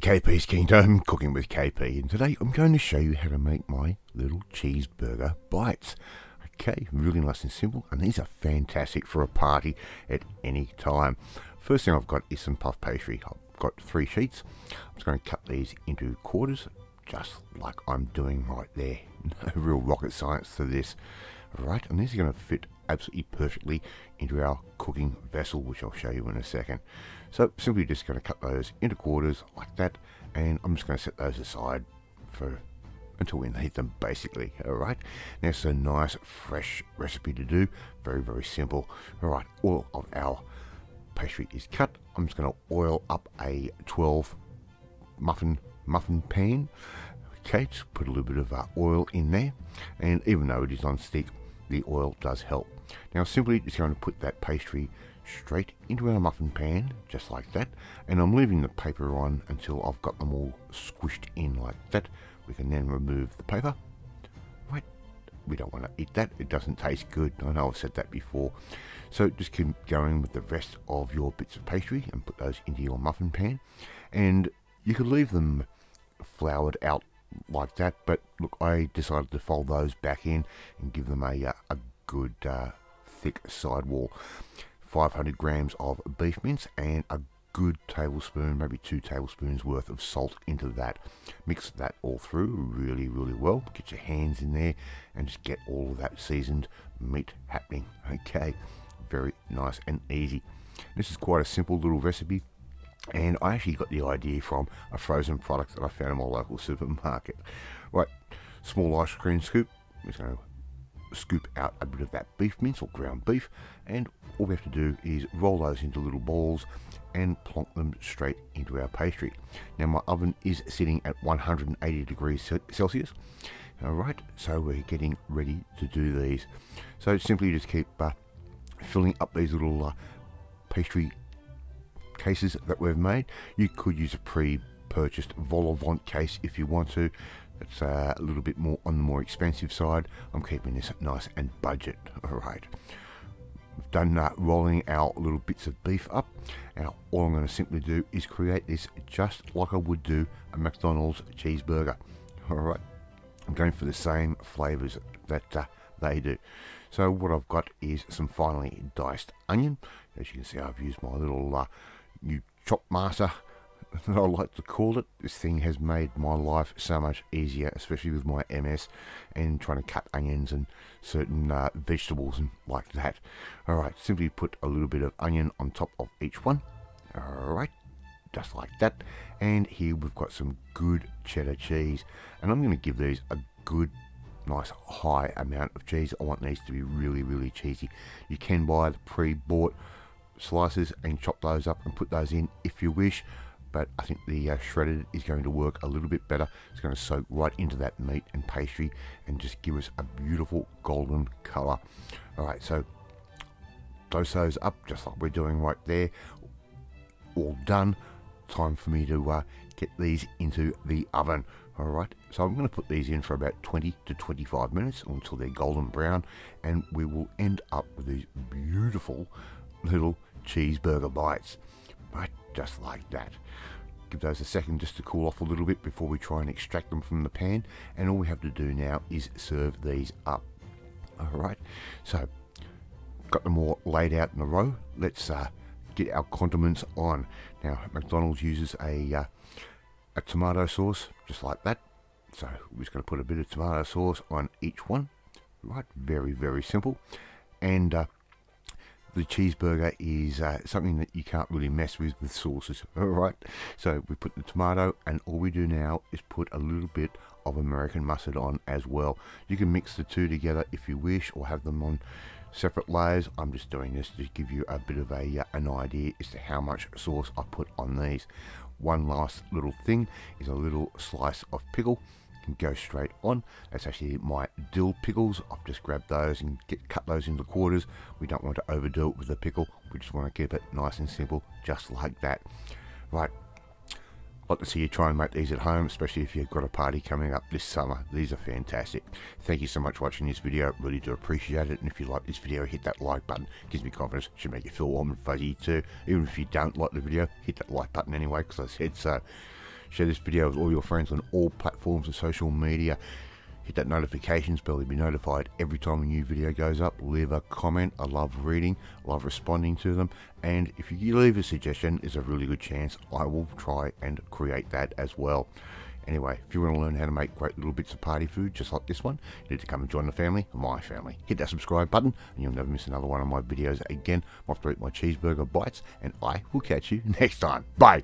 KP's Kingdom, cooking with KP, and today I'm going to show you how to make my little cheeseburger bites. Okay, really nice and simple, and these are fantastic for a party at any time. First thing I've got is some puff pastry. I've got 3 sheets. I'm just going to cut these into quarters, just like I'm doing right there. No real rocket science to this. Right, and these are going to fit absolutely perfectly into our cooking vessel, which I'll show you in a second. So simply just going to cut those into quarters like that, and I'm just going to set those aside for until we need them, basically. Alright, now it's a nice fresh recipe to do, very simple. Alright, all of our pastry is cut. I'm just going to oil up a 12 muffin pan. Okay, just put a little bit of oil in there, and even though it is non-stick, the oil does help. Now simply just going to put that pastry straight into our muffin pan, just like that, and I'm leaving the paper on until I've got them all squished in like that. We can then remove the paper. Right, we don't want to eat that, it doesn't taste good. I know I've said that before. So just keep going with the rest of your bits of pastry and put those into your muffin pan, and you could leave them floured out like that, but look, I decided to fold those back in and give them a good thick sidewall. 500 grams of beef mince and a good tablespoon, maybe 2 tablespoons worth of salt into that. Mix that all through really well. Get your hands in there and just get all of that seasoned meat happening. Okay, very nice and easy. This is quite a simple little recipe, and I actually got the idea from a frozen product that I found in my local supermarket. Right, small ice cream scoop. We're just going to scoop out a bit of that beef mince or ground beef, and all we have to do is roll those into little balls and plonk them straight into our pastry. Now my oven is sitting at 180 degrees Celsius. Alright, so we're getting ready to do these. So simply just keep filling up these little pastry cases that we've made. You could use a pre-purchased vol au vent case if you want to. It's a little bit more on the more expensive side. I'm keeping this nice and budget. Alright, we've done rolling our little bits of beef up. Now all I'm going to simply do is create this just like I would do a McDonald's cheeseburger. Alright, I'm going for the same flavors that they do. So what I've got is some finely diced onion. As you can see, I've used my little new chop master that I like to call it. This thing has made my life so much easier, especially with my MS and trying to cut onions and certain vegetables and like that. Alright, simply put a little bit of onion on top of each one. Alright, just like that. And here we've got some good cheddar cheese, and I'm going to give these a good nice high amount of cheese. I want these to be really cheesy. You can buy the pre-bought slices and chop those up and put those in if you wish, but I think the shredded is going to work a little bit better. It's going to soak right into that meat and pastry and just give us a beautiful golden color. Alright, so dose those up just like we're doing right there. All done. Time for me to get these into the oven. Alright, so I'm going to put these in for about 20 to 25 minutes until they're golden brown, and we will end up with these beautiful little cheeseburger bites. Right, just like that. Give those a second just to cool off a little bit before we try and extract them from the pan, and all we have to do now is serve these up. Alright, so got them all laid out in a row. Let's get our condiments on. Now McDonald's uses a tomato sauce just like that, so we're just going to put a bit of tomato sauce on each one. Right, very simple. And the cheeseburger is something that you can't really mess with sauces. Alright, so we put the tomato, and all we do now is put a little bit of American mustard on as well. You can mix the two together if you wish, or have them on separate layers. I'm just doing this to give you a bit of an idea as to how much sauce I put on these. One last little thing is a little slice of pickle. Can go straight on. That's actually my dill pickles. I've just grabbed those and cut those into quarters. We don't want to overdo it with the pickle. We just want to keep it nice and simple, just like that. Right, I'd like to see you try and make these at home, especially if you've got a party coming up this summer. These are fantastic. Thank you so much for watching this video. Really do appreciate it. And if you like this video, hit that like button. It gives me confidence. Should make you feel warm and fuzzy too. Even if you don't like the video, hit that like button anyway, because I said so. Share this video with all your friends on all platforms of social media. Hit that notifications bell to be notified every time a new video goes up. Leave a comment. I love reading, I love responding to them. And if you leave a suggestion, there's a really good chance I will try and create that as well. Anyway, if you want to learn how to make great little bits of party food just like this one, you need to come and join the family, my family. Hit that subscribe button and you'll never miss another one of my videos again. I'm off to eat my cheeseburger bites and I will catch you next time. Bye!